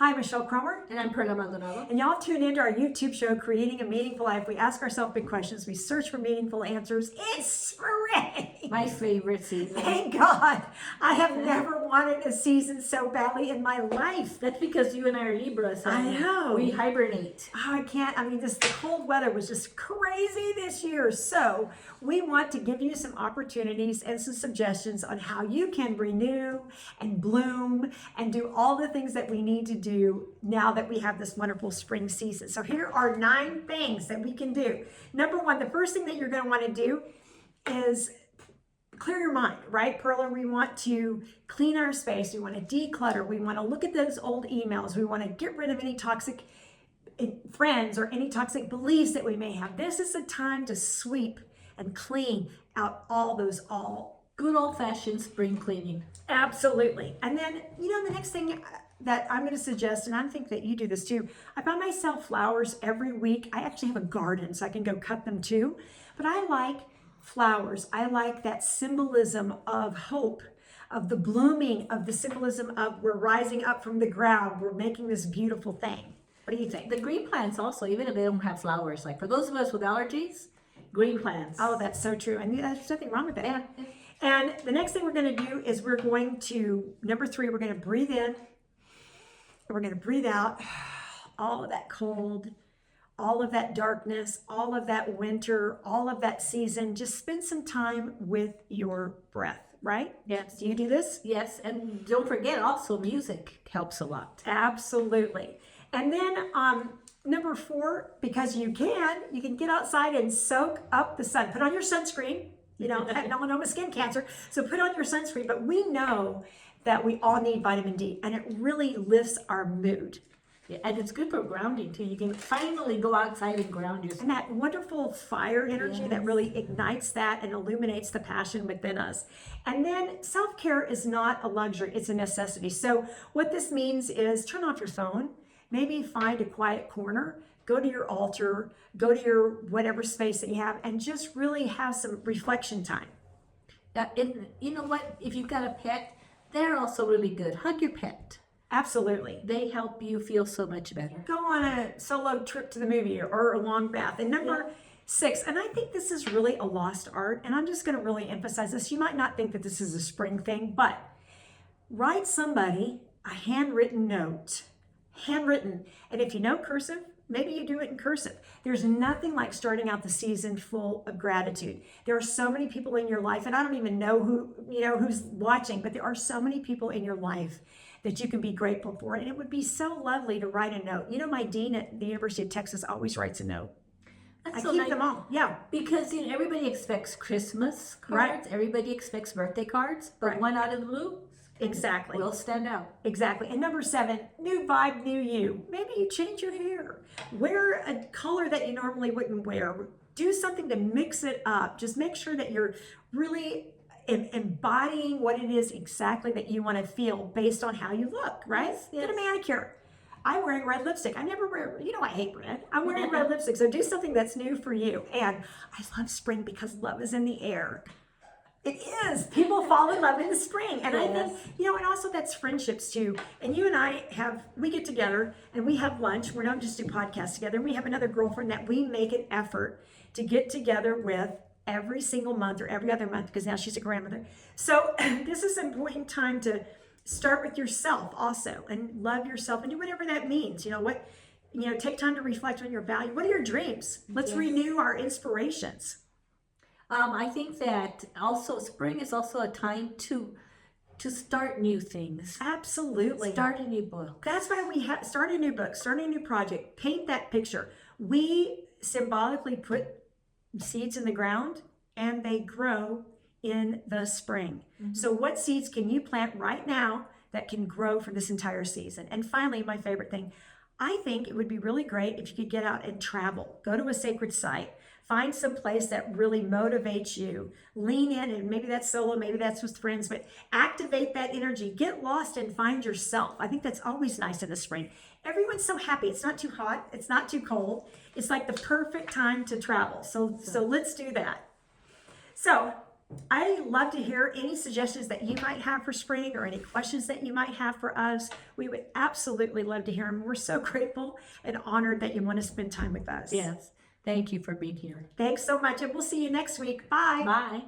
Hi, Michelle Cromer. And I'm Perla Maldonado. And y'all tune into our YouTube show, Creating a Meaningful Life. We ask ourselves big questions. We search for meaningful answers. It's spring. My favorite season. Thank God. I have never wanted a season so badly in my life. That's because you and I are Libras. I know. We hibernate. Oh, I can't. I mean, the cold weather was just crazy this year. So we want to give you some opportunities and some suggestions on how you can renew and bloom and do all the things that we need to do now that we have this wonderful spring season. So here are 9 things that we can do. Number 1, the first thing that you're going to want to do is clear your mind, right, Perla? We want to clean our space. We want to declutter. We want to look at those old emails. We want to get rid of any toxic friends or any toxic beliefs that we may have. This is a time to sweep and clean out all those good old-fashioned spring cleaning. Absolutely. And then, the next thing that I'm going to suggest, and I think that you do this too, I buy myself flowers every week. I actually have a garden, so I can go cut them too. But I like flowers. I like that symbolism of hope, of the blooming, of the symbolism of we're rising up from the ground. We're making this beautiful thing. What do you think? The green plants also, even if they don't have flowers, like for those of us with allergies, green plants. Oh, that's so true. And there's nothing wrong with that. Yeah. And the next thing we're going to do is we're going to, number 3, we're going to breathe in and we're going to breathe out all of that cold, all of that darkness, all of that winter, all of that season. Just spend some time with your breath, right? Yes. Do you do this? Yes, and don't forget also music helps a lot. Absolutely. And then number 4, because you can get outside and soak up the sun. Put on your sunscreen. Melanoma skin cancer. So put on your sunscreen. But we know that we all need vitamin D, and it really lifts our mood. Yeah, and it's good for grounding too. You can finally go outside and ground yourself. And that wonderful fire energy that really ignites that and illuminates the passion within us. And then self-care is not a luxury, it's a necessity. So what this means is turn off your phone, maybe find a quiet corner, go to your altar, go to your whatever space that you have, and just really have some reflection time. And you know what? If you've got a pet, they're also really good. Hug your pet. Absolutely. They help you feel so much better. Go on a solo trip to the movie or a long bath. And number 6, and I think this is really a lost art, and I'm just going to really emphasize this. You might not think that this is a spring thing, but write somebody a handwritten note. Handwritten. And if you know cursive, maybe you do it in cursive. There's nothing like starting out the season full of gratitude. There are so many people in your life, and I don't even know who's watching, but there are so many people in your life that you can be grateful for. And it would be so lovely to write a note. My dean at the University of Texas always writes a note. I keep them all. Yeah. Because everybody expects Christmas cards. Right. Everybody expects birthday cards. But one out of the blue. Exactly. Will stand out. Exactly. And number 7, new vibe, new you. Maybe you change your hair. Wear a color that you normally wouldn't wear. Do something to mix it up. Just make sure that you're really embodying what it is exactly that you want to feel based on how you look, right? Yes. Get a manicure. I'm wearing red lipstick. I never wear, I hate red. I'm wearing red lipstick. So do something that's new for you. And I love spring because love is in the air. It is. People fall in love in the spring. And I think, and also that's friendships too. And you and I we get together and we have lunch. We don't just do podcasts together. And we have another girlfriend that we make an effort to get together with every single month or every other month, because now she's a grandmother. So this is an important time to start with yourself also and love yourself and do whatever that means. Take time to reflect on your value. What are your dreams? Let's renew our inspirations. I think that also spring is also a time to start new things. Absolutely. Start a new book. That's why we start a new book, start a new project, paint that picture. We symbolically put seeds in the ground and they grow in the spring. Mm-hmm. So what seeds can you plant right now that can grow for this entire season? And finally, my favorite thing, I think it would be really great if you could get out and travel. Go to a sacred site. Find some place that really motivates you. Lean in, and maybe that's solo, maybe that's with friends, but activate that energy. Get lost and find yourself. I think that's always nice in the spring. Everyone's so happy. It's not too hot. It's not too cold. It's like the perfect time to travel. So let's do that. So I love to hear any suggestions that you might have for spring or any questions that you might have for us. We would absolutely love to hear them. We're so grateful and honored that you want to spend time with us. Yes. Thank you for being here. Thanks so much, and we'll see you next week. Bye. Bye.